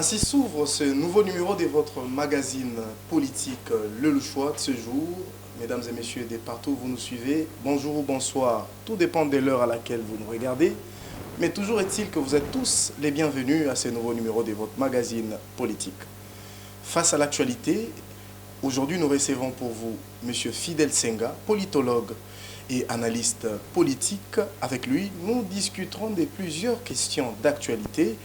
Ainsi s'ouvre ce nouveau numéro de votre magazine politique Le Choix de ce jour. Mesdames et messieurs, de partout où vous nous suivez, bonjour ou bonsoir. Tout dépend de l'heure à laquelle vous nous regardez. Mais toujours est-il que vous êtes tous les bienvenus à ce nouveau numéro de votre magazine politique. Face à l'actualité, aujourd'hui nous recevons pour vous M. Fidel Senga, politologue et analyste politique. Avec lui, nous discuterons de plusieurs questions d'actualité.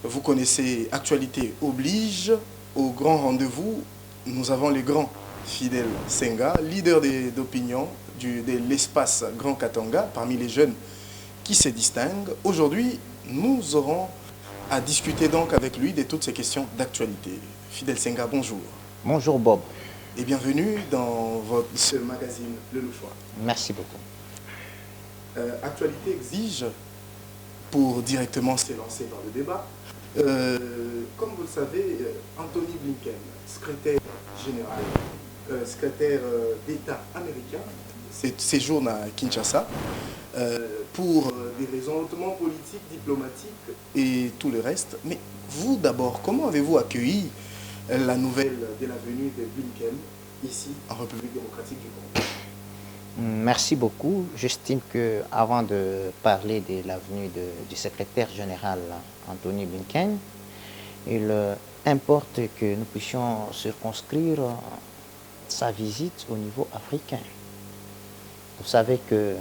Vous connaissez Actualité oblige. Au grand rendez-vous, nous avons le grand Fidel Senga, leader d'opinion de l'espace Grand Katanga, parmi les jeunes qui se distinguent. Aujourd'hui, nous aurons à discuter donc avec lui de toutes ces questions d'actualité. Fidel Senga, bonjour. Bonjour Bob. Et bienvenue dans ce magazine Le Choix. Merci beaucoup. Actualité exige, pour directement s'élancer dans le débat, comme vous le savez, Anthony Blinken, secrétaire général, secrétaire d'État américain, séjourne à Kinshasa pour des raisons hautement politiques, diplomatiques et tout le reste. Mais vous d'abord, comment avez-vous accueilli la nouvelle de la venue de Blinken ici en République démocratique du Congo? Merci beaucoup. J'estime qu'avant de parler de la venue du secrétaire général Anthony Blinken, il importe que nous puissions circonscrire sa visite au niveau africain. Vous savez que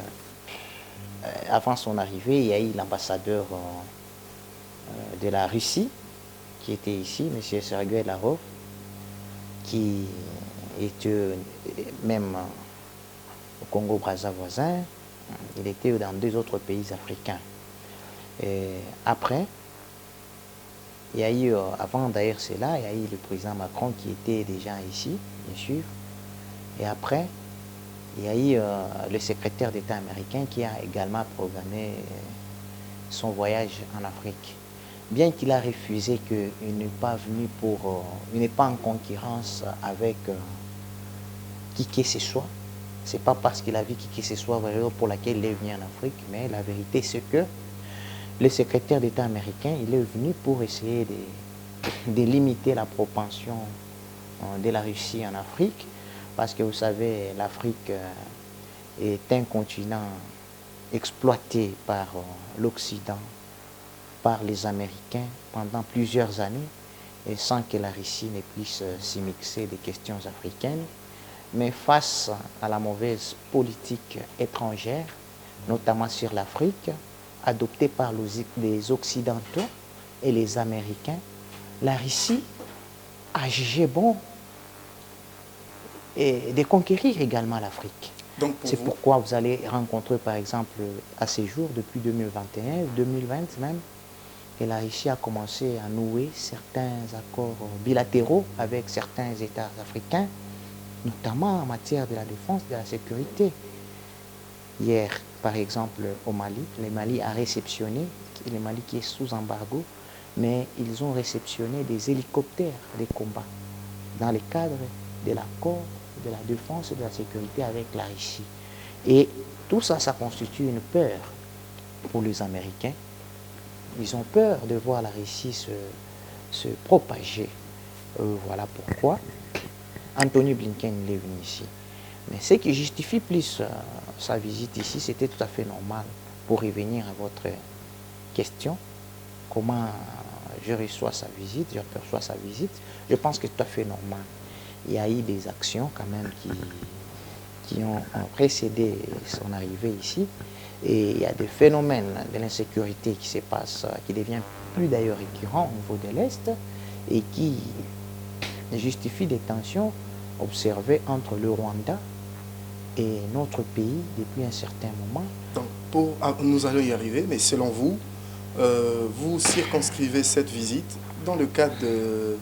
avant son arrivée, il y a eu l'ambassadeur de la Russie qui était ici, M. Sergei Lavrov, qui était même au Congo-Brazza voisin. Il était dans deux autres pays africains. Et après, il y a eu, avant d'ailleurs cela, il y a eu le président Macron qui était déjà ici, bien sûr. Et après, il y a eu le secrétaire d'État américain qui a également programmé son voyage en Afrique. Bien qu'il a refusé qu'il n'est pas venu pour... il n'est pas en concurrence avec qui que ce soit. Ce n'est pas parce qu'il a vu qui que ce soit pour laquelle il est venu en Afrique, mais la vérité c'est que le secrétaire d'État américain, il est venu pour essayer de limiter la propension de la Russie en Afrique, parce que vous savez, l'Afrique est un continent exploité par l'Occident, par les Américains pendant plusieurs années, et sans que la Russie ne puisse s'immiscer des questions africaines. Mais face à la mauvaise politique étrangère, notamment sur l'Afrique, adoptée par les Occidentaux et les Américains, la Russie a jugé bon et de conquérir également l'Afrique. C'est pourquoi vous allez rencontrer, par exemple, à ces jours, depuis 2021, 2020 même, que la Russie a commencé à nouer certains accords bilatéraux avec certains États africains, notamment en matière de la défense, de la sécurité. Hier, par exemple, au Mali, le Mali a réceptionné, le Mali qui est sous embargo, mais ils ont réceptionné des hélicoptères de combat dans le cadre de l'accord de la défense et de la sécurité avec la Russie. Et tout ça, ça constitue une peur pour les Américains. Ils ont peur de voir la Russie se propager. Voilà pourquoi Anthony Blinken est venu ici. Mais ce qui justifie plus sa visite ici, c'était tout à fait normal. Pour revenir à votre question, comment je reçois sa visite, je perçois sa visite, je pense que c'est tout à fait normal. Il y a eu des actions quand même qui ont précédé son arrivée ici. Et il y a des phénomènes de l'insécurité qui se passent, qui deviennent plus d'ailleurs récurrents au niveau de l'Est et qui justifient des tensions observées entre le Rwanda et notre pays depuis un certain moment. Donc, nous allons y arriver, mais selon vous, vous circonscrivez cette visite dans le cadre de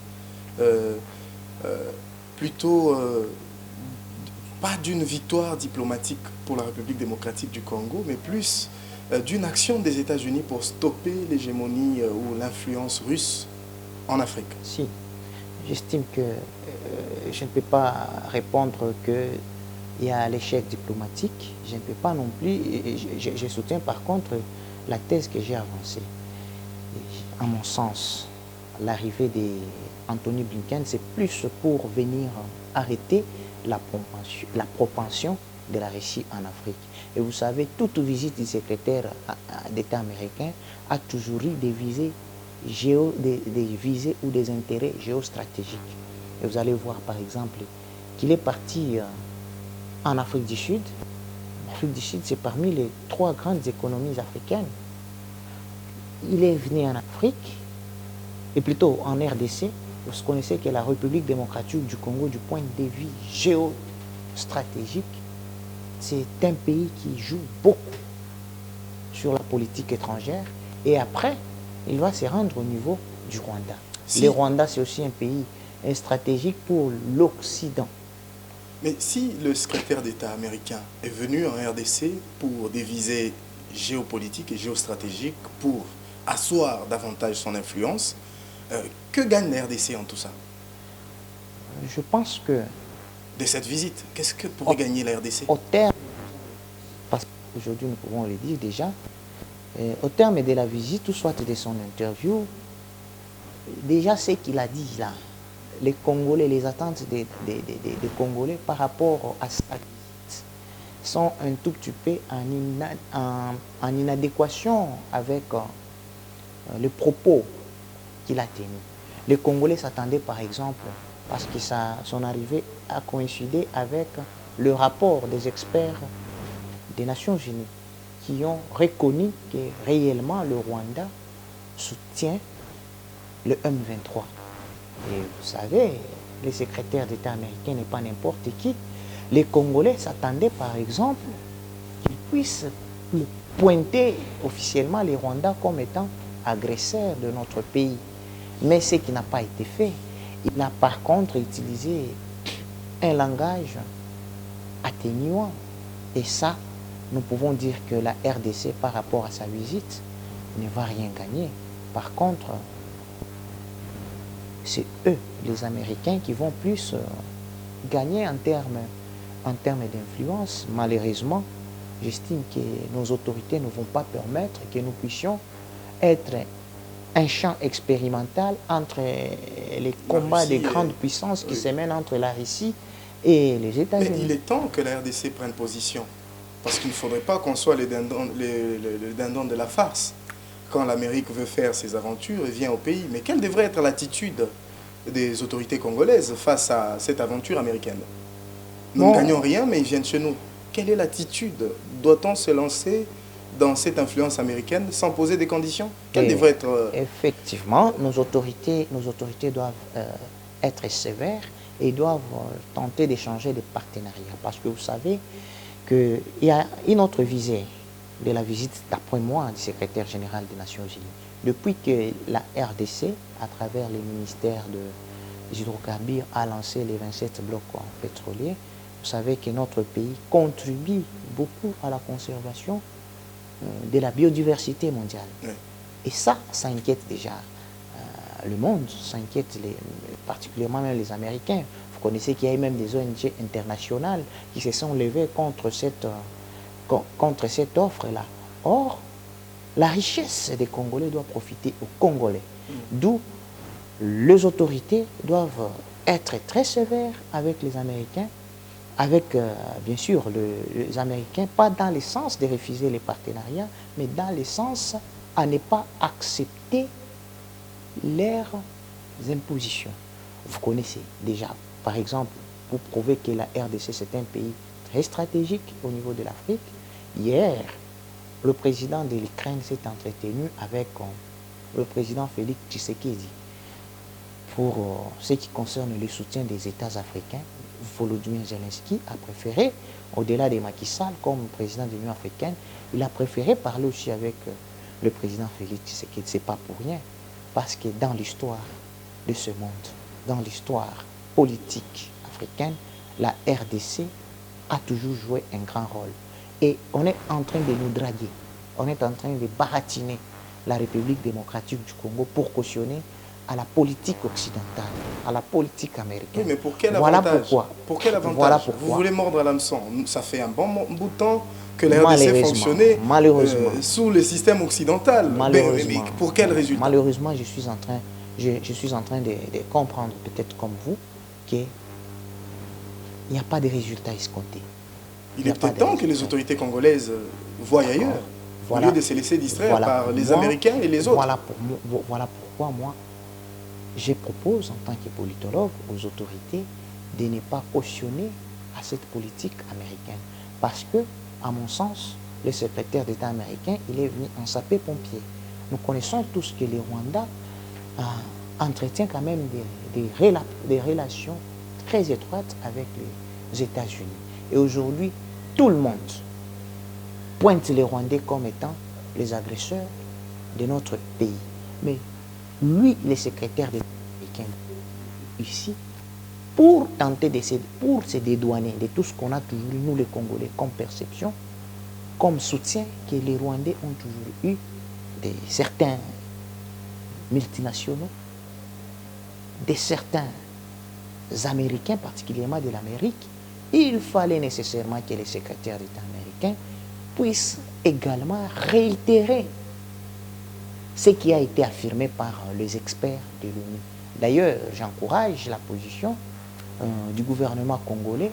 plutôt pas d'une victoire diplomatique pour la République démocratique du Congo, mais plus d'une action des États-Unis pour stopper l'hégémonie ou l'influence russe en Afrique. Si, j'estime que je ne peux pas répondre qu'il y a l'échec diplomatique. Je ne peux pas non plus, je soutiens par contre la thèse que j'ai avancée. À mon sens, l'arrivée d'Anthony Blinken, c'est plus pour venir arrêter la propension de la Russie en Afrique. Et vous savez, toute visite du secrétaire d'État américain a toujours eu des visées, des visées ou des intérêts géostratégiques. Et vous allez voir par exemple qu'il est parti en Afrique du Sud. L'Afrique du Sud, c'est parmi les 3 grandes économies africaines. Il est venu en Afrique, et plutôt en RDC. Vous connaissez que la République démocratique du Congo, du point de vue géostratégique, c'est un pays qui joue beaucoup sur la politique étrangère. Et après, il va se rendre au niveau du Rwanda. Le Rwanda, c'est aussi un pays stratégique pour l'Occident. Mais si le secrétaire d'État américain est venu en RDC pour des visées géopolitiques et géostratégiques, pour asseoir davantage son influence, que gagne la RDC en tout ça? Je pense que... De cette visite, qu'est-ce que pourrait gagner la RDC? Au terme, parce qu'aujourd'hui nous pouvons le dire déjà, au terme de la visite, ou soit de son interview, déjà ce qu'il a dit là, les Congolais, les attentes des Congolais par rapport à sa visite sont un tout petit peu en inadéquation avec les propos qu'il a tenus. Les Congolais s'attendaient par exemple, parce que son arrivée a coïncidé avec le rapport des experts des Nations Unies qui ont reconnu que réellement le Rwanda soutient le M23. Et vous savez, le secrétaire d'État américain n'est pas n'importe qui. Les Congolais s'attendaient par exemple qu'ils puissent pointer officiellement les Rwandais comme étant agresseurs de notre pays. Mais ce qui n'a pas été fait. Il a par contre utilisé un langage atténuant. Et ça, nous pouvons dire que la RDC, par rapport à sa visite, ne va rien gagner. Par contre, c'est eux, les Américains, qui vont plus gagner en termes d'influence. Malheureusement, j'estime que nos autorités ne vont pas permettre que nous puissions être un champ expérimental entre les combats des grandes puissances qui se mènent entre la Russie et les États-Unis. Mais il est temps que la RDC prenne position, parce qu'il ne faudrait pas qu'on soit le dindon de la farce. Quand l'Amérique veut faire ses aventures, elle vient au pays. Mais quelle devrait être l'attitude des autorités congolaises face à cette aventure américaine? Nous ne gagnons rien, mais ils viennent chez nous. Quelle est l'attitude? Doit-on se lancer dans cette influence américaine sans poser des conditions? Quelle devrait être... Effectivement, nos autorités doivent être sévères et doivent tenter d'échanger des partenariats. Parce que vous savez qu'il y a une autre visée de la visite, d'après moi, du secrétaire général des Nations Unies. Depuis que la RDC, à travers les ministères des hydrocarbures, a lancé les 27 blocs pétroliers, vous savez que notre pays contribue beaucoup à la conservation de la biodiversité mondiale. Oui. Et ça inquiète déjà le monde, ça inquiète particulièrement même les Américains. Vous connaissez qu'il y a même des ONG internationales qui se sont levées contre cette offre-là. Or, la richesse des Congolais doit profiter aux Congolais. D'où les autorités doivent être très sévères avec les Américains, avec, bien sûr, les Américains, pas dans le sens de refuser les partenariats, mais dans le sens à ne pas accepter leurs impositions. Vous connaissez déjà, par exemple, pour prouver que la RDC, c'est un pays très stratégique au niveau de l'Afrique. Hier, le président de l'Ukraine s'est entretenu avec le président Félix Tshisekedi pour ce qui concerne le soutien des États africains. Volodymyr Zelensky a préféré, au-delà de Macky Sall comme président de l'Union africaine, il a préféré parler aussi avec le président Félix Tshisekedi. Ce n'est pas pour rien, parce que dans l'histoire de ce monde, dans l'histoire politique africaine, la RDC a toujours joué un grand rôle. Et on est en train de nous draguer, on est en train de baratiner la République démocratique du Congo pour cautionner à la politique occidentale, à la politique américaine. Oui, mais pour quel voilà avantage? Pourquoi. Pour quel avantage? Voilà pourquoi. Vous voulez mordre à l'hameçon. Ça fait un bon bout de temps que la RDC fonctionnait malheureusement, sous le système occidental. Malheureusement, mais pour quel résultat? Malheureusement, je suis en train je suis en train de comprendre, peut-être comme vous, qu'il n'y a pas de résultats escomptés. Il est peut-être temps que les autorités congolaises voient ailleurs, voilà, au lieu de se laisser distraire voilà par les moi, Américains et les autres. Voilà pourquoi moi, je propose en tant que politologue aux autorités de ne pas cautionner à cette politique américaine. Parce que, à mon sens, le secrétaire d'État américain, il est venu en sapé-pompier. Nous connaissons tous que le Rwanda entretient quand même des relations très étroites avec les États-Unis. Et aujourd'hui, tout le monde pointe les Rwandais comme étant les agresseurs de notre pays. Mais lui, le secrétaire d'État américain, ici, pour tenter pour se dédouaner de tout ce qu'on a toujours eu, nous les Congolais, comme perception, comme soutien que les Rwandais ont toujours eu de certains multinationaux, de certains Américains, particulièrement de l'Amérique, il fallait nécessairement que les secrétaires d'État américains puissent également réitérer ce qui a été affirmé par les experts de l'ONU. D'ailleurs, j'encourage la position du gouvernement congolais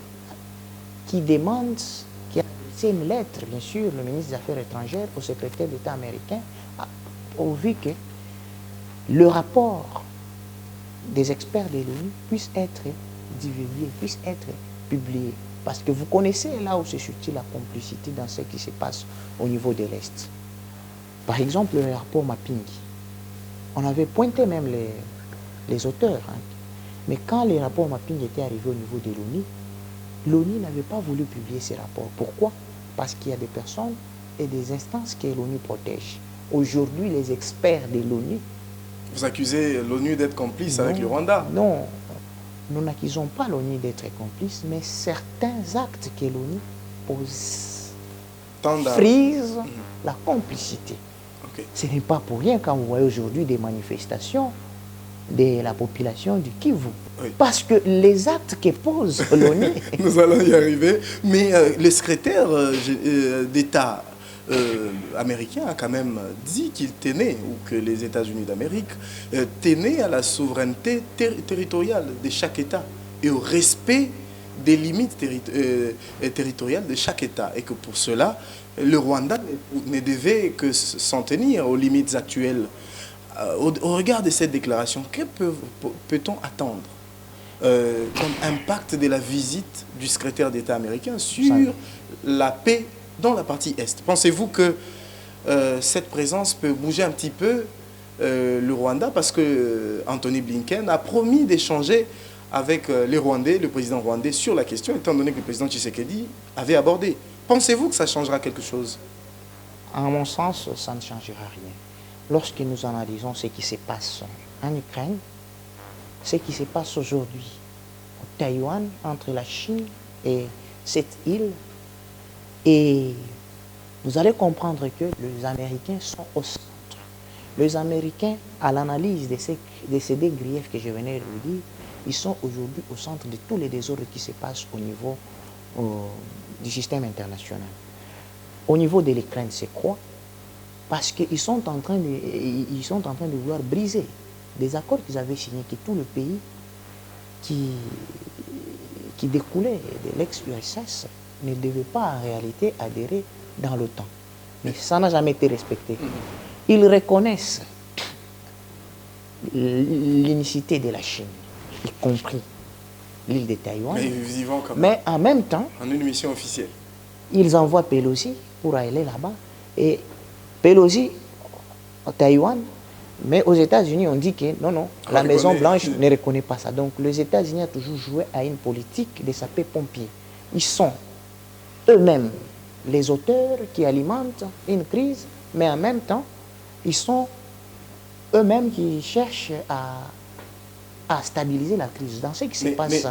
qui demande, qui a adressé une lettre, bien sûr, le ministre des Affaires étrangères au secrétaire d'État américain, pourvu que le rapport des experts de l'ONU puisse être divulgué, puisse être publié. Parce que vous connaissez là où se situe la complicité dans ce qui se passe au niveau de l'Est. Par exemple, le rapport Mapping. On avait pointé même les auteurs. Hein. Mais quand les rapports Mapping étaient arrivés au niveau de l'ONU, l'ONU n'avait pas voulu publier ces rapports. Pourquoi? Parce qu'il y a des personnes et des instances que l'ONU protège. Aujourd'hui, les experts de l'ONU... Vous accusez l'ONU d'être complice avec le Rwanda? Non, nous n'accusons pas l'ONU d'être complice, mais certains actes que l'ONU pose frisent la complicité. Okay. Ce n'est pas pour rien quand vous voyez aujourd'hui des manifestations de la population du Kivu. Oui. Parce que les actes que pose l'ONU... Nous allons y arriver. Mais le secrétaire d'État américain a quand même dit qu'il tenait, ou que les États-Unis d'Amérique tenaient à la souveraineté territoriale de chaque État et au respect des limites territoriales de chaque État. Et que pour cela, le Rwanda ne devait que s'en tenir aux limites actuelles. Au regard de cette déclaration, que peut-on attendre comme impact de la visite du secrétaire d'État américain sur la paix dans la partie Est? Pensez-vous que cette présence peut bouger un petit peu le Rwanda, parce que Anthony Blinken a promis d'échanger avec les Rwandais, le président rwandais, sur la question, étant donné que le président Tshisekedi avait abordé. Pensez-vous que ça changera quelque chose? À mon sens, ça ne changera rien. Lorsque nous analysons ce qui se passe en Ukraine, ce qui se passe aujourd'hui au Taïwan, entre la Chine et cette île, et vous allez comprendre que les Américains sont au centre. Les Américains, à l'analyse de ces deux griefs que je venais de vous dire, ils sont aujourd'hui au centre de tous les désordres qui se passent au niveau du système international. Au niveau de l'Ukraine, c'est quoi? Parce qu'ils sont en train de vouloir briser des accords qu'ils avaient signés, que tout le pays qui découlait de l'ex-URSS ne devait pas en réalité adhérer dans l'OTAN. Mais ça n'a jamais été respecté. Ils reconnaissent l'unicité de la Chine, y compris l'île de Taïwan. Mais en même temps, en une mission officielle, ils envoient Pelosi pour aller là-bas. Et Pelosi, au Taïwan, mais aux États-Unis, on dit que non, la Maison-Blanche ne reconnaît pas ça. Donc les États-Unis ont toujours joué à une politique de sapeurs-pompiers. Ils sont eux-mêmes les auteurs qui alimentent une crise, mais en même temps, ils sont eux-mêmes qui cherchent à stabiliser la crise. Dans ce qui se passe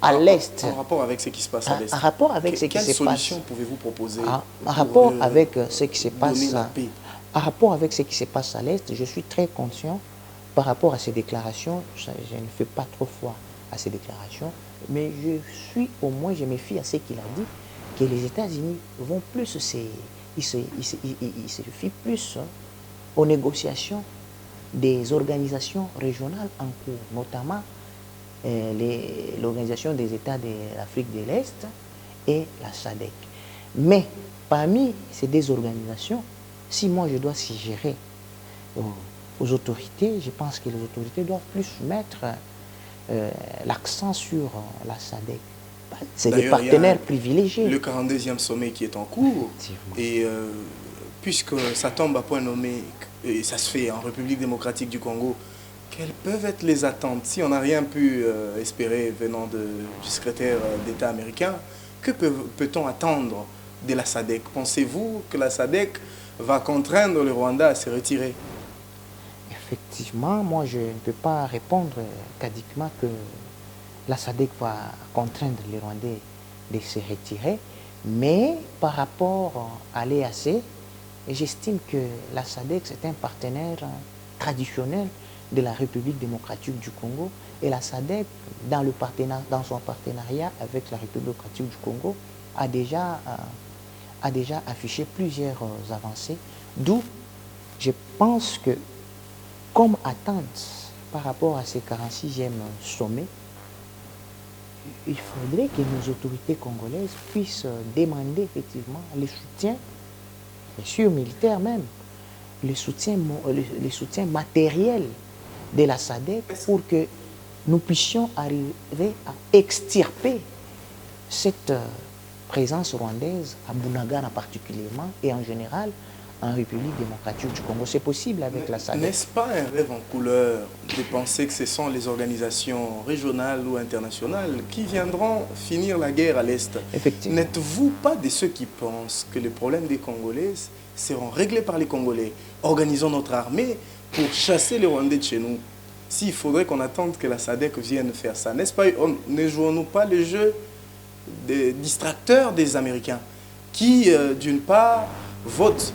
à l'Est. En rapport avec ce qui se passe à l'Est. En rapport avec ce qui se passe. Quelle solution pouvez-vous proposer en rapport avec ce qui se passe en rapport avec ce qui se passe à l'Est, je suis très conscient par rapport à ces déclarations. Je ne fais pas trop foi à ces déclarations, mais je me fie à ce qu'il a dit, que les États-Unis vont plus ils se fient plus aux négociations des organisations régionales en cours, notamment l'Organisation des États de l'Afrique de l'Est et la SADC. Mais parmi ces deux organisations, si moi je dois suggérer aux autorités, je pense que les autorités doivent plus mettre l'accent sur la SADC. C'est des partenaires privilégiés. Le 42e sommet qui est en cours, et puisque ça tombe à point nommé, et ça se fait en République démocratique du Congo, quelles peuvent être les attentes? Si on n'a rien pu espérer venant du secrétaire d'État américain, que peut-on attendre de la SADC? Pensez-vous que la SADC va contraindre le Rwanda à se retirer? Effectivement, moi je ne peux pas répondre cadiquement que la SADC va contraindre les Rwandais de se retirer, mais par rapport à l'EAC, j'estime que la SADC c'est un partenaire traditionnel de la République démocratique du Congo, et la SADC, dans son partenariat avec la République démocratique du Congo, a déjà affiché plusieurs avancées, d'où je pense que, comme attente par rapport à ces 46e sommets, il faudrait que nos autorités congolaises puissent demander effectivement le soutien, bien sûr militaire même, le soutien matériel de la SADC pour que nous puissions arriver à extirper cette présence rwandaise à Bunagana particulièrement et en général en République démocratique du Congo. C'est possible avec la SADC. N'est-ce pas un rêve en couleur de penser que ce sont les organisations régionales ou internationales qui viendront finir la guerre à l'Est? Effectivement. N'êtes-vous pas de ceux qui pensent que les problèmes des Congolais seront réglés par les Congolais? Organisons notre armée pour chasser les Rwandais de chez nous. S'il faudrait qu'on attende que la SADC vienne faire ça, n'est-ce pas? Ne jouons-nous pas le jeu des distracteurs des Américains qui, d'une part, votent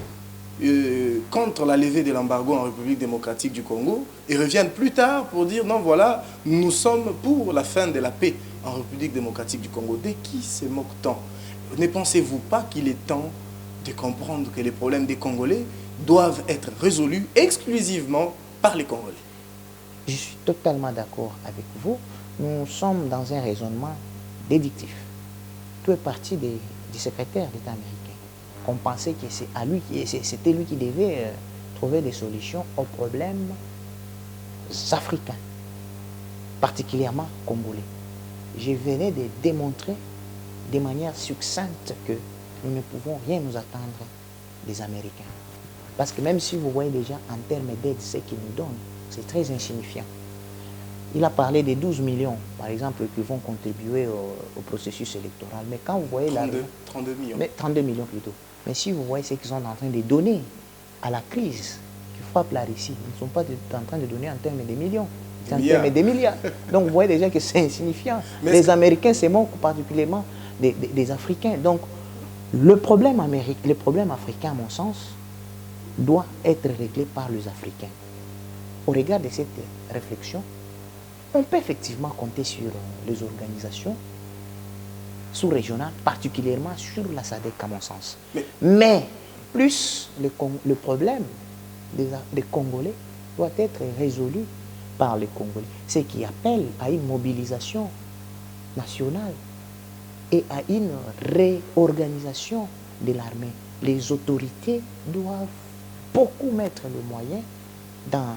contre la levée de l'embargo en République démocratique du Congo et reviennent plus tard pour dire non, voilà, nous sommes pour la fin de la paix en République démocratique du Congo. De qui se moque-t-on? Ne pensez-vous pas qu'il est temps de comprendre que les problèmes des Congolais doivent être résolus exclusivement par les Congolais? Je suis totalement d'accord avec vous. Nous sommes dans un raisonnement déductif. Tout est parti du secrétaire d'État américain. On pensait que c'était lui qui devait trouver des solutions aux problèmes africains, particulièrement congolais. Je venais de démontrer de manière succincte que nous ne pouvons rien nous attendre des Américains. Parce que même si vous voyez déjà en termes d'aide ce qu'ils nous donnent, c'est très insignifiant. Il a parlé des 12 millions, par exemple, qui vont contribuer au processus électoral. Mais quand vous voyez 32 millions. Mais 32 millions plutôt. Mais si vous voyez ce qu'ils sont en train de donner à la crise qui frappe la Russie, ils ne sont pas en train de donner en termes de millions, c'est en termes de milliards. Donc vous voyez déjà que c'est insignifiant. Mais les Américains se moquent particulièrement des Africains. Donc le problème africain, à mon sens, doit être réglé par les Africains. Au regard de cette réflexion, on peut effectivement compter sur les organisations sous-régionales, particulièrement sur la SADC à mon sens. Mais plus le problème des Congolais doit être résolu par les Congolais, ce qui appelle à une mobilisation nationale et à une réorganisation de l'armée. Les autorités doivent beaucoup mettre le moyen dans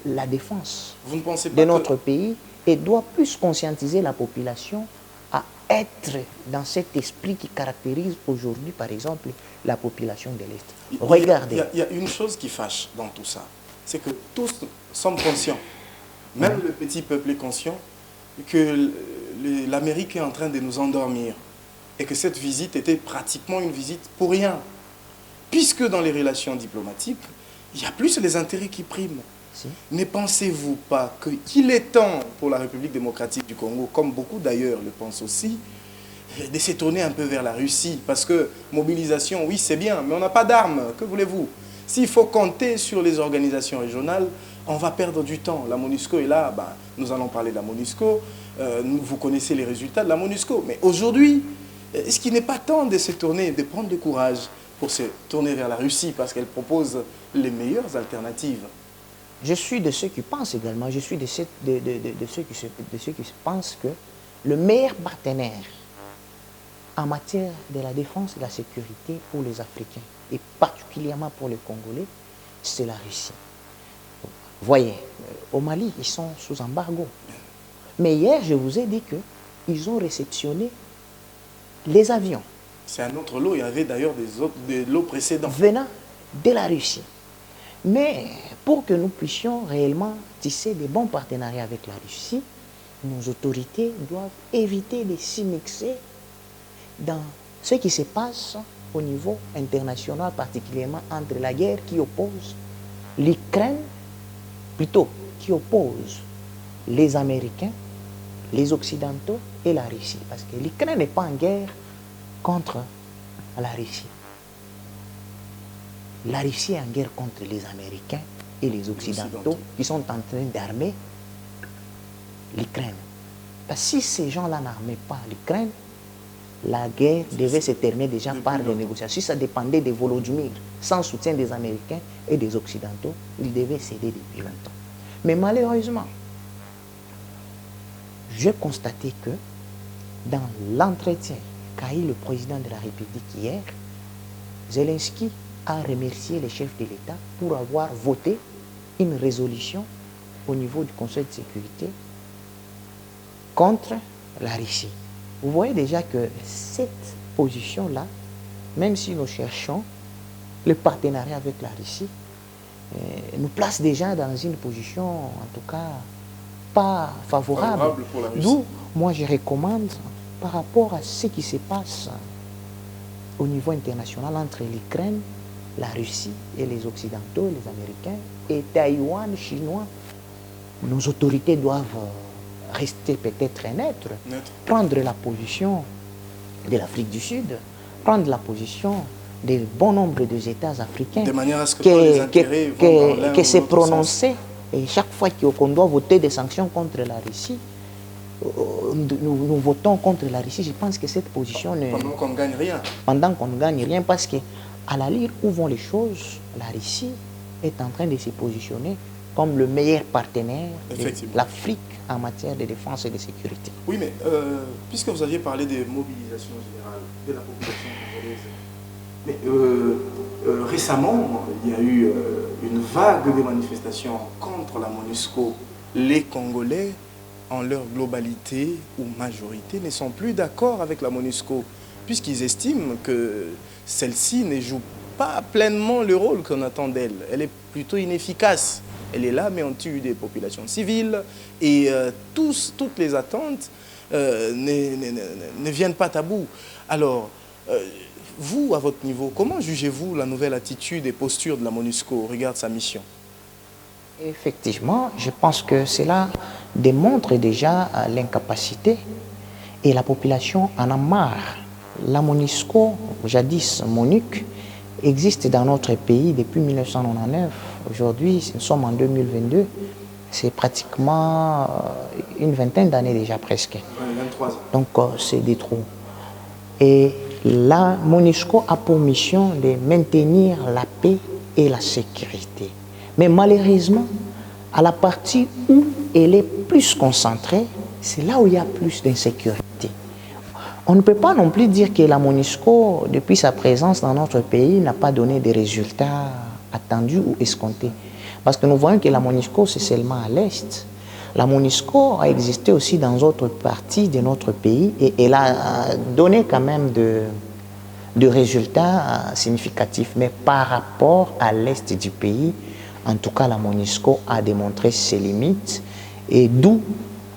la défense de notre pays et doit plus conscientiser la population à être dans cet esprit qui caractérise aujourd'hui, par exemple, la population de l'Est. Regardez. Il y a une chose qui fâche dans tout ça, c'est que tous sommes conscients, même le petit peuple est conscient, que l'Amérique est en train de nous endormir et que cette visite était pratiquement une visite pour rien. Puisque dans les relations diplomatiques, il y a plus les intérêts qui priment. Si. Ne pensez-vous pas qu'il est temps pour la République démocratique du Congo, comme beaucoup d'ailleurs le pensent aussi, de se tourner un peu vers la Russie? Parce que mobilisation, oui, c'est bien, mais on n'a pas d'armes. Que voulez-vous? S'il faut compter sur les organisations régionales, on va perdre du temps. La MONUSCO est là, nous allons parler de la MONUSCO. Vous connaissez les résultats de la MONUSCO. Mais aujourd'hui, est-ce qu'il n'est pas temps de se tourner, de prendre du courage pour se tourner vers la Russie parce qu'elle propose les meilleures alternatives? je suis de ceux qui pensent également, je suis de ceux qui pensent que le meilleur partenaire en matière de la défense et de la sécurité pour les Africains, et particulièrement pour les Congolais, c'est la Russie. Voyez, au Mali, ils sont sous embargo. Mais hier, je vous ai dit qu'ils ont réceptionné les avions. C'est un autre lot, il y avait d'ailleurs des lots précédents. Venant de la Russie. Mais pour que nous puissions réellement tisser des bons partenariats avec la Russie, nos autorités doivent éviter de s'immiscer dans ce qui se passe au niveau international, particulièrement entre la guerre qui oppose l'Ukraine, plutôt qui oppose les Américains, les Occidentaux et la Russie. Parce que l'Ukraine n'est pas en guerre contre la Russie. La Russie est en guerre contre les Américains et les Occidentaux qui sont en train d'armer l'Ukraine. Parce que si ces gens-là n'armaient pas l'Ukraine, la guerre devait se terminer déjà par des négociations. Si ça dépendait de Volodymyr, sans soutien des Américains et des Occidentaux, il devait céder depuis longtemps. Mais malheureusement, j'ai constaté que dans l'entretien qu'a eu le président de la République hier, Zelensky a remercié les chefs de l'État pour avoir voté une résolution au niveau du Conseil de sécurité contre la Russie. Vous voyez déjà que cette position-là, même si nous cherchons le partenariat avec la Russie, nous place déjà dans une position, en tout cas, pas favorable. D'où, moi, je recommande, par rapport à ce qui se passe au niveau international entre l'Ukraine, la Russie et les Occidentaux, les Américains, et Taïwan, Chinois, nos autorités doivent rester peut-être neutres, prendre la position de l'Afrique du Sud, prendre la position de bon nombre des États africains, de manière à ce que les intérêts vont dans l'un que ou se l'autre prononcer. sens. Et chaque fois qu'on doit voter des sanctions contre la Russie, nous votons contre la Russie. Je pense que cette position... Pendant qu'on ne gagne rien. Pendant qu'on ne gagne rien, parce que à la lire où vont les choses, la Russie est en train de se positionner comme le meilleur partenaire de l'Afrique en matière de défense et de sécurité. Oui, mais puisque vous aviez parlé des mobilisations générales de la population congolaise, mais récemment, il y a eu une vague de manifestations contre la MONUSCO. Les Congolais, en leur globalité ou majorité, ne sont plus d'accord avec la MONUSCO, puisqu'ils estiment que celle-ci ne joue pas pleinement le rôle qu'on attend d'elle. Elle est plutôt inefficace. Elle est là, mais on tue des populations civiles et toutes les attentes ne viennent pas à bout. Alors, vous, à votre niveau, comment jugez-vous la nouvelle attitude et posture de la MONUSCO au regard de sa mission? Effectivement, je pense que cela démontre déjà l'incapacité et la population en a marre. La MONUSCO, jadis MONUC, existe dans notre pays depuis 1999. Aujourd'hui, nous sommes en 2022. C'est pratiquement une vingtaine d'années déjà presque. 23 ans. Donc, c'est des trous. Et la MONUSCO a pour mission de maintenir la paix et la sécurité. Mais malheureusement, à la partie où elle est plus concentrée, c'est là où il y a plus d'insécurité. On ne peut pas non plus dire que la MONUSCO, depuis sa présence dans notre pays, n'a pas donné des résultats attendus ou escomptés. Parce que nous voyons que la MONUSCO, c'est seulement à l'Est. La MONUSCO a existé aussi dans d'autres parties de notre pays et elle a donné quand même de résultats significatifs. Mais par rapport à l'Est du pays, en tout cas, la MONUSCO a démontré ses limites. Et d'où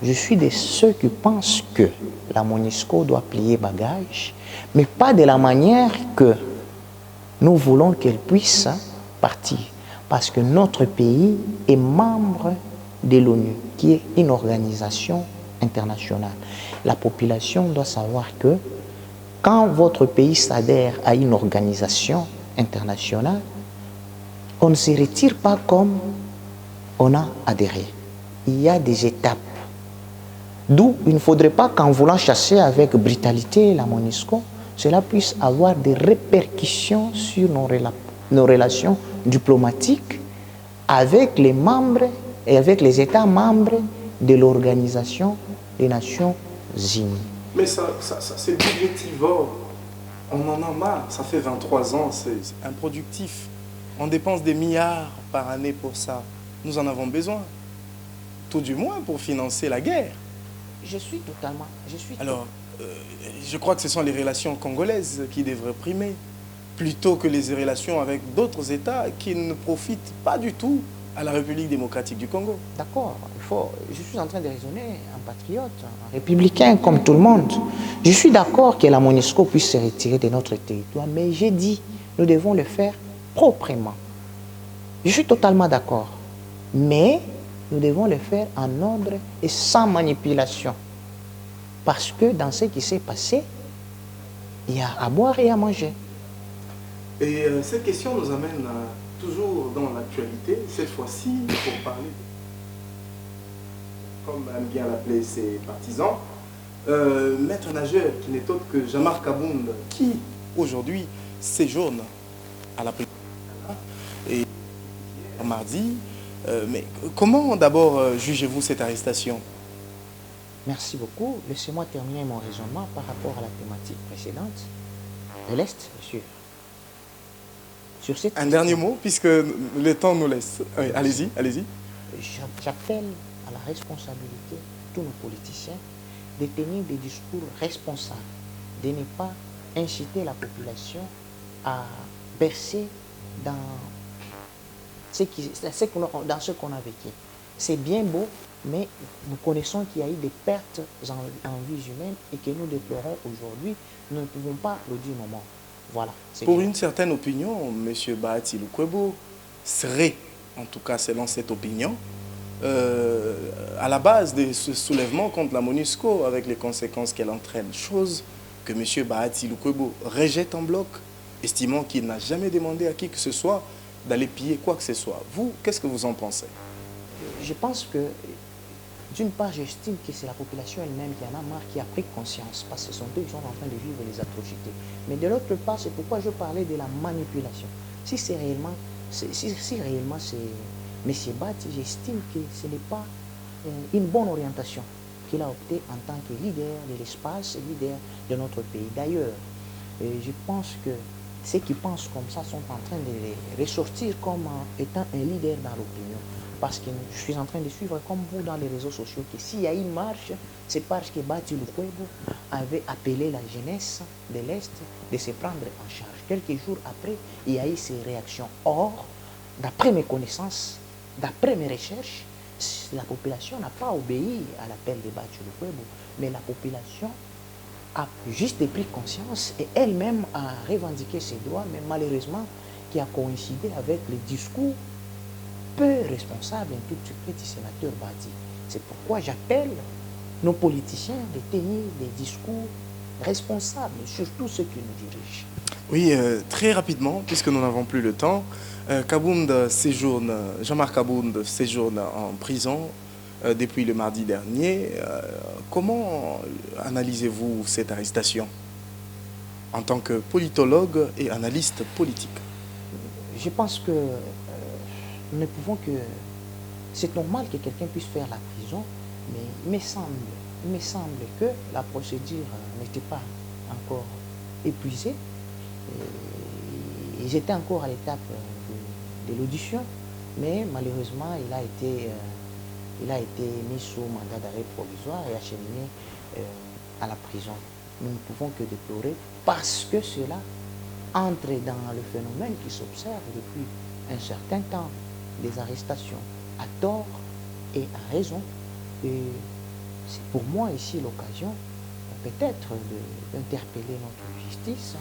je suis de ceux qui pensent que la MONUSCO doit plier bagage, mais pas de la manière que nous voulons qu'elle puisse partir. Parce que notre pays est membre de l'ONU, qui est une organisation internationale. La population doit savoir que quand votre pays s'adhère à une organisation internationale, on ne se retire pas comme on a adhéré. Il y a des étapes. D'où il ne faudrait pas qu'en voulant chasser avec brutalité la MONUSCO, cela puisse avoir des répercussions sur nos relations diplomatiques avec les membres et avec les États membres de l'Organisation des Nations Unies. Mais ça c'est budgétivore. On en a marre. Ça fait 23 ans, c'est improductif. On dépense des milliards par année pour ça. Nous en avons besoin. Tout du moins pour financer la guerre. Alors, je crois que ce sont les relations congolaises qui devraient primer, plutôt que les relations avec d'autres États qui ne profitent pas du tout à la République démocratique du Congo. D'accord, je suis en train de raisonner en patriote, en républicain comme tout le monde. Je suis d'accord que la MONUSCO puisse se retirer de notre territoire, mais j'ai dit, nous devons le faire proprement. Je suis totalement d'accord, mais nous devons le faire en ordre et sans manipulation. Parce que dans ce qui s'est passé, il y a à boire et à manger. Et cette question nous amène toujours dans l'actualité, cette fois-ci pour parler, comme aiment bien l'appeler ses partisans, maître nageur qui n'est autre que Jean-Marc Kabound, qui aujourd'hui séjourne à la présidence et mardi. Mais comment d'abord jugez-vous cette arrestation? Merci beaucoup. Laissez-moi terminer mon raisonnement par rapport à la thématique précédente de l'Est, bien sûr. Un dernier mot, puisque le temps nous laisse. Oui, allez-y, allez-y. J'appelle à la responsabilité de tous nos politiciens de tenir des discours responsables, de ne pas inciter la population à bercer dans ce qu'on a vécu. C'est bien beau, mais nous connaissons qu'il y a eu des pertes en vies humaines et que nous déplorons aujourd'hui. Nous ne pouvons pas le dire moment. Voilà. Pour une certaine opinion, M. Bahati Lukwebo serait, en tout cas selon cette opinion, à la base de ce soulèvement contre la MONUSCO avec les conséquences qu'elle entraîne. Chose que M. Bahati Lukwebo rejette en bloc, estimant qu'il n'a jamais demandé à qui que ce soit d'aller piller quoi que ce soit. Vous, qu'est-ce que vous en pensez? Je pense que, d'une part, j'estime que c'est la population elle-même qui en a marre, qui a pris conscience, parce que ce sont eux qui sont en train de vivre les atrocités. Mais de l'autre part, c'est pourquoi je parlais de la manipulation. Si réellement c'est M. Bahati, j'estime que ce n'est pas une bonne orientation qu'il a opté en tant que leader de l'espace, leader de notre pays. D'ailleurs, je pense que ceux qui pensent comme ça sont en train de ressortir comme étant un leader dans l'opinion. Parce que je suis en train de suivre comme vous dans les réseaux sociaux que s'il y a une marche, c'est parce que Bahati Lukwebo avait appelé la jeunesse de l'Est de se prendre en charge. Quelques jours après, il y a eu ces réactions. Or, d'après mes connaissances, d'après mes recherches, la population n'a pas obéi à l'appel de Bahati Lukwebo, mais la population a juste pris conscience et elle-même a revendiqué ses droits, mais malheureusement, qui a coïncidé avec le discours peu responsable en toute secret du sénateur Bahati. C'est pourquoi j'appelle nos politiciens de tenir des discours responsables, surtout ceux qui nous dirigent. Oui, très rapidement, puisque nous n'avons plus le temps, Jean-Marc Kabound séjourne en prison depuis le mardi dernier. Comment analysez-vous cette arrestation en tant que politologue et analyste politique? Je pense que nous ne pouvons que... C'est normal que quelqu'un puisse faire la prison, mais il me semble que la procédure n'était pas encore épuisée. Ils étaient encore à l'étape de l'audition, mais malheureusement, il a été mis sous mandat d'arrêt provisoire et acheminé à la prison. Nous ne pouvons que déplorer parce que cela entre dans le phénomène qui s'observe depuis un certain temps, des arrestations à tort et à raison. Et c'est pour moi ici l'occasion peut-être d'interpeller notre justice,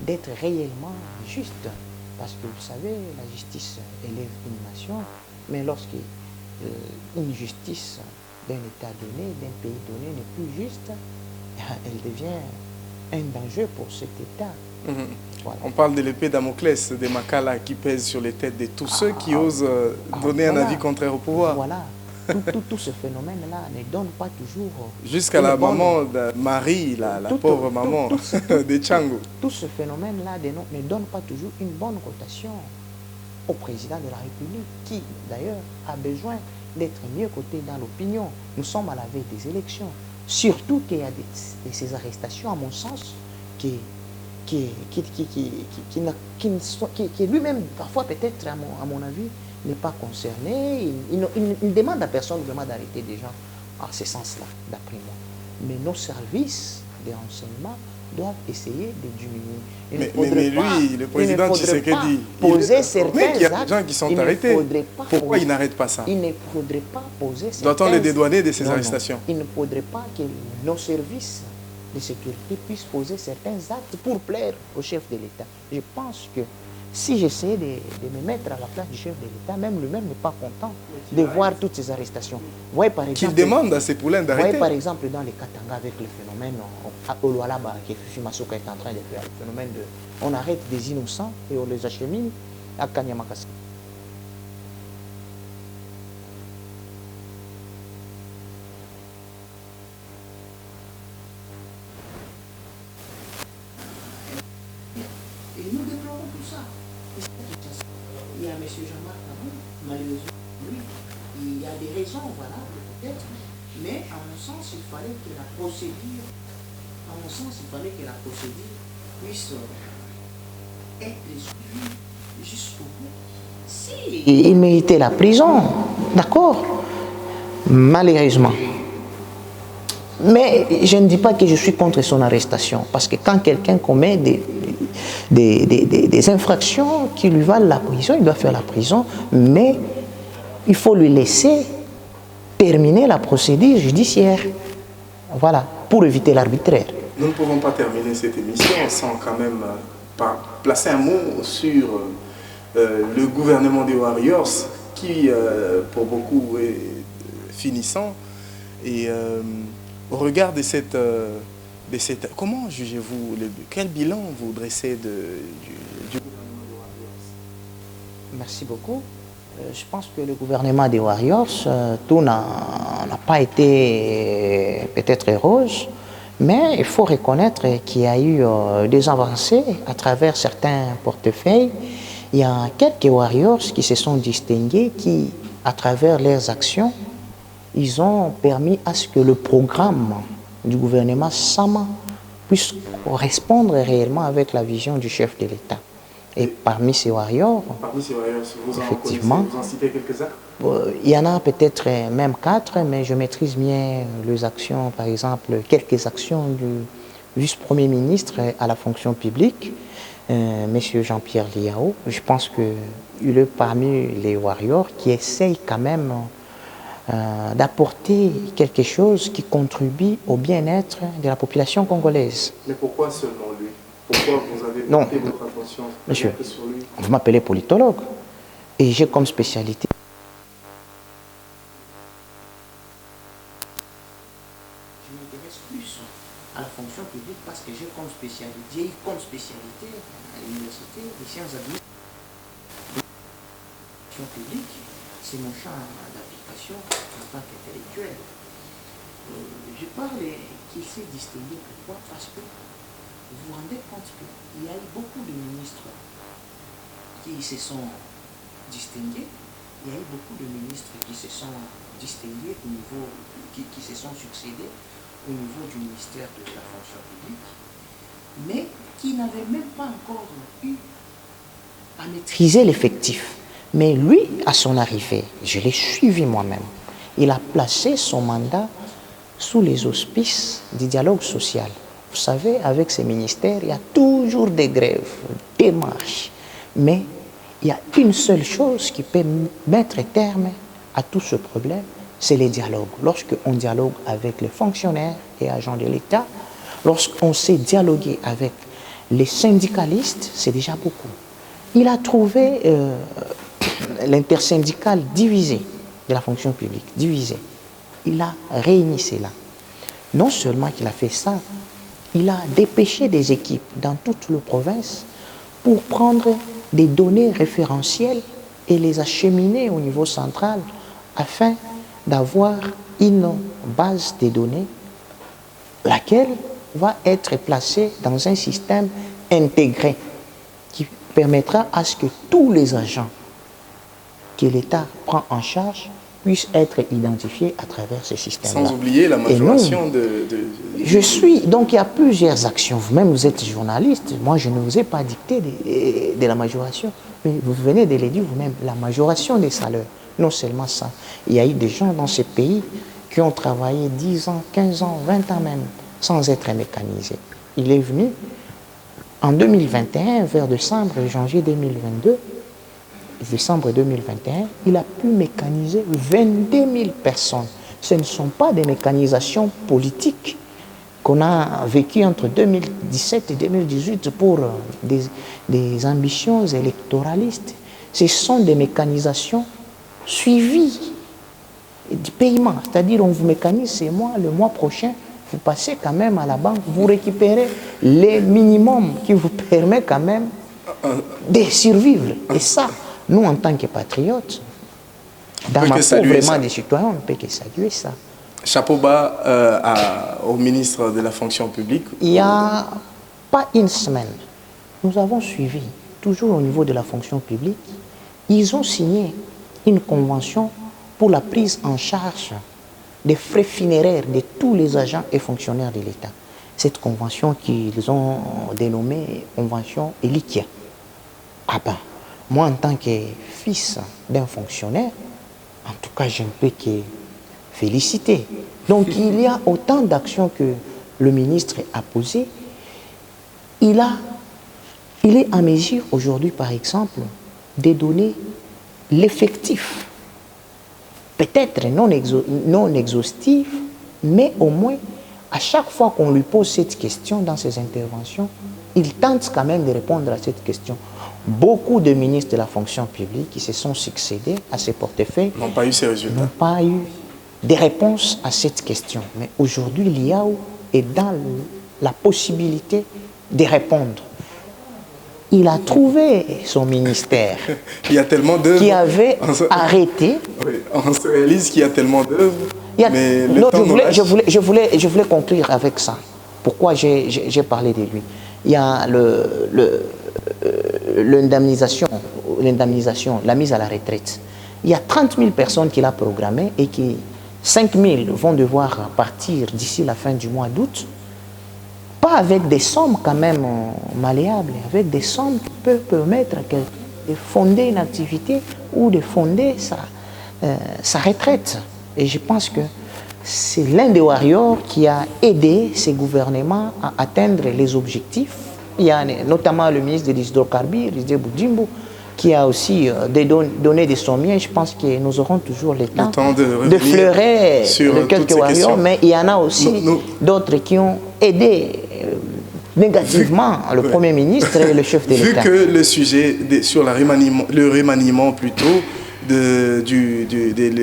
d'être réellement juste. Parce que vous savez, la justice élève une nation, mais lorsque une justice d'un État donné, d'un pays donné n'est plus juste, elle devient un danger pour cet État. Voilà. On parle de l'épée Damoclès, des Makala qui pèse sur les têtes de tous ceux qui osent donner un avis contraire au pouvoir. Voilà. Tout ce phénomène-là ne donne pas toujours... Jusqu'à la maman de Marie, la pauvre maman de Tchango. Tout ce phénomène-là ne donne pas toujours une bonne cotation au président de la République, qui d'ailleurs a besoin d'être mieux coté dans l'opinion. Nous sommes à la veille des élections. Surtout qu'il y a ces arrestations, à mon sens, qui lui-même, parfois peut-être, à mon avis, n'est pas concerné. Il demande à personne vraiment d'arrêter des gens en ce sens-là, d'après moi. Mais nos services de renseignement doivent essayer de diminuer. Mais lui, le président Tshisekedi, poser certains mais il y a des actes, gens qui sont arrêtés. Pourquoi il n'arrête pas ça? Il ne faudrait pas poser certains... Doit-on les dédouaner de ces arrestations? Il ne faudrait pas que nos services de sécurité puissent poser certains actes pour plaire au chef de l'État. Je pense que si j'essayais de me mettre à la place du chef de l'État, même lui-même n'est pas content de voir toutes ces arrestations. Voyez par exemple... Qu'il demande à ses poulains d'arrêter. Voyez par exemple dans les Katanga avec le phénomène à Olualaba, que Fumasoka est en train de faire, le phénomène de... On arrête des innocents et on les achemine à Kanyamakasi. Et nous déplorons tout ça. Il y a M. Jean-Marc Caron, malheureusement, lui, il y a des raisons valables peut-être, mais à mon sens, il fallait que la procédure, puisse être suivie jusqu'au bout. Si il méritait la prison, d'accord, malheureusement. Mais je ne dis pas que je suis contre son arrestation, parce que quand quelqu'un commet des infractions qui lui valent la prison, il doit faire la prison, mais il faut lui laisser terminer la procédure judiciaire. Voilà, pour éviter l'arbitraire. Nous ne pouvons pas terminer cette émission sans quand même placer un mot sur le gouvernement des Warriors, qui pour beaucoup est finissant. Et au regard de cette... comment jugez-vous, quel bilan vous dressez du gouvernement des Warriors? Merci beaucoup. Je pense que le gouvernement des Warriors, tout n'a pas été peut-être rose, mais il faut reconnaître qu'il y a eu des avancées à travers certains portefeuilles. Il y a quelques Warriors qui se sont distingués, qui, à travers leurs actions, ils ont permis à ce que le programme du gouvernement Sama puisse correspondre réellement avec la vision du chef de l'État. Et parmi ces warriors, effectivement, vous en citez quelques-uns? Il y en a peut-être même 4, mais je maîtrise bien les actions, par exemple, quelques actions du vice-premier ministre à la fonction publique, M. Jean-Pierre Liao. Je pense qu'il est parmi les warriors qui essayent quand même d'apporter quelque chose qui contribue au bien-être de la population congolaise. Mais pourquoi seulement lui? Pourquoi vous avez porté votre attention monsieur, sur lui? Vous m'appelez politologue et j'ai comme spécialité je m'intéresse plus à la fonction publique parce que j'ai eu comme spécialité à l'université des sciences administratives. La fonction publique, c'est mon champ d'application en tant qu'intellectuel. Je parle qu'il s'est distingué. Pourquoi? Parce que vous vous rendez compte qu'il y a eu beaucoup de ministres qui se sont distingués. Il y a eu beaucoup de ministres qui se sont distingués au niveau, qui se sont succédés au niveau du ministère de la fonction publique, mais qui n'avaient même pas encore eu à maîtriser l'effectif. Mais lui, à son arrivée, je l'ai suivi moi-même, il a placé son mandat sous les auspices du dialogue social. Vous savez, avec ces ministères, il y a toujours des grèves, des marches. Mais il y a une seule chose qui peut mettre terme à tout ce problème, c'est les dialogues. Lorsqu'on dialogue avec les fonctionnaires et agents de l'État, lorsqu'on sait dialoguer avec les syndicalistes, c'est déjà beaucoup. Il a trouvé l'intersyndicale divisé de la fonction publique, divisé. Il a réuni cela. Non seulement qu'il a fait ça, il a dépêché des équipes dans toute la province pour prendre des données référentielles et les acheminer au niveau central afin d'avoir une base de données laquelle va être placée dans un système intégré qui permettra à ce que tous les agents que l'État prend en charge puissent être identifiés à travers ces systèmes-là. Sans oublier la majoration Je suis... Donc, il y a plusieurs actions. Vous-même, vous êtes journaliste. Moi, je ne vous ai pas dicté de la majoration. Mais vous venez de le dire vous-même, la majoration des salaires. Non seulement ça. Il y a eu des gens dans ce pays qui ont travaillé 10 ans, 15 ans, 20 ans même, sans être mécanisés. Il est venu en 2021, vers décembre, janvier 2022, décembre 2021, il a pu mécaniser 22 000 personnes. Ce ne sont pas des mécanisations politiques qu'on a vécues entre 2017 et 2018 pour des ambitions électoralistes. Ce sont des mécanisations suivies du paiement. C'est-à-dire, on vous mécanise ce mois, le mois prochain, vous passez quand même à la banque, vous récupérez les minimums qui vous permet quand même de survivre. Et ça, nous, en tant que patriotes, dans ma peau vraiment des citoyens, on ne peut que saluer ça. Chapeau bas au ministre de la fonction publique. Il n'y a pas une semaine, nous avons suivi, toujours au niveau de la fonction publique, ils ont signé une convention pour la prise en charge des frais funéraires de tous les agents et fonctionnaires de l'État. Cette convention qu'ils ont dénommée Convention Elikia. Ah ben, moi, en tant que fils d'un fonctionnaire, en tout cas, je ne peux que féliciter. Donc, il y a autant d'actions que le ministre a posées. Il est en mesure aujourd'hui, par exemple, de donner l'effectif, peut-être non exhaustif, mais au moins, à chaque fois qu'on lui pose cette question dans ses interventions, il tente quand même de répondre à cette question. Beaucoup de ministres de la fonction publique qui se sont succédés à ces portefeuilles n'ont pas eu ces résultats. N'ont pas eu des réponses à cette question. Mais aujourd'hui, l'IAO est dans la possibilité de répondre. Il a trouvé son ministère. Il y a tellement d'œuvres qui avait arrêté. Oui, on se réalise qu'il y a tellement d'œuvres. Je voulais conclure avec ça. Pourquoi j'ai parlé de lui? Il y a l'indemnisation, la mise à la retraite. Il y a 30 000 personnes qu'il a programmées et qui 5 000 vont devoir partir d'ici la fin du mois d'août. Pas avec des sommes quand même malléables, avec des sommes qui peuvent permettre de fonder une activité ou de fonder sa retraite. Et je pense que c'est l'un des warriors qui a aidé ces gouvernements à atteindre les objectifs. Il y a notamment le ministre des hydrocarbures, Didier Boudjimbo, qui a aussi donné des sommiers. Je pense que nous aurons toujours le temps de fleurer quelques warriors, mais il y en a aussi d'autres qui ont aidé négativement le Premier ministre et le chef de l'État. Vu que le sujet sur le remaniement plutôt de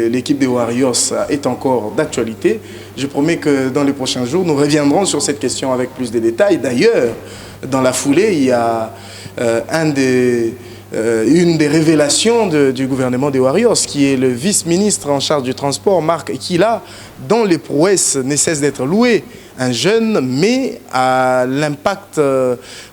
l'équipe des Warriors est encore d'actualité, je promets que dans les prochains jours, nous reviendrons sur cette question avec plus de détails. D'ailleurs, dans la foulée, il y a une des révélations du gouvernement des Warriors, qui est le vice-ministre en charge du transport, Marc Ekila, dont les prouesses ne cessent d'être louées. Un jeune, mais à l'impact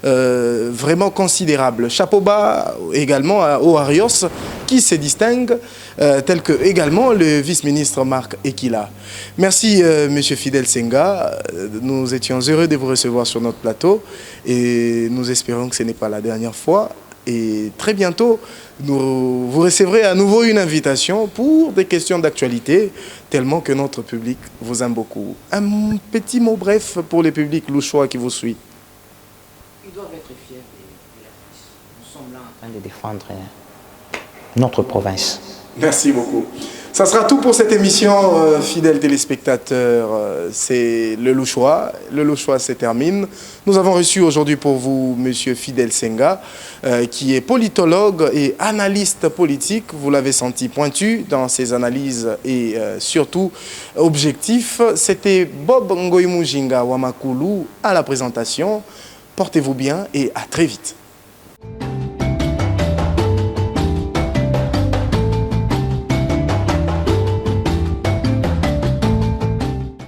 vraiment considérable. Chapeau bas également aux Warriors, qui se distinguent, tel que également le vice-ministre Marc Ekila. Merci, Monsieur Fidel Senga. Nous étions heureux de vous recevoir sur notre plateau et nous espérons que ce n'est pas la dernière fois. Et très bientôt, vous recevrez à nouveau une invitation pour des questions d'actualité, tellement que notre public vous aime beaucoup. Un petit mot bref pour le public louchois qui vous suit. Ils doivent être fiers de l'artiste. Nous sommes là en train de défendre notre province. Merci beaucoup. Ça sera tout pour cette émission, fidèles téléspectateurs. C'est le Louchois. Le Louchois se termine. Nous avons reçu aujourd'hui pour vous Monsieur Fidel Senga, qui est politologue et analyste politique. Vous l'avez senti pointu dans ses analyses et surtout objectif. C'était Bob Ngoïmujinga Wamakulu à la présentation. Portez-vous bien et à très vite.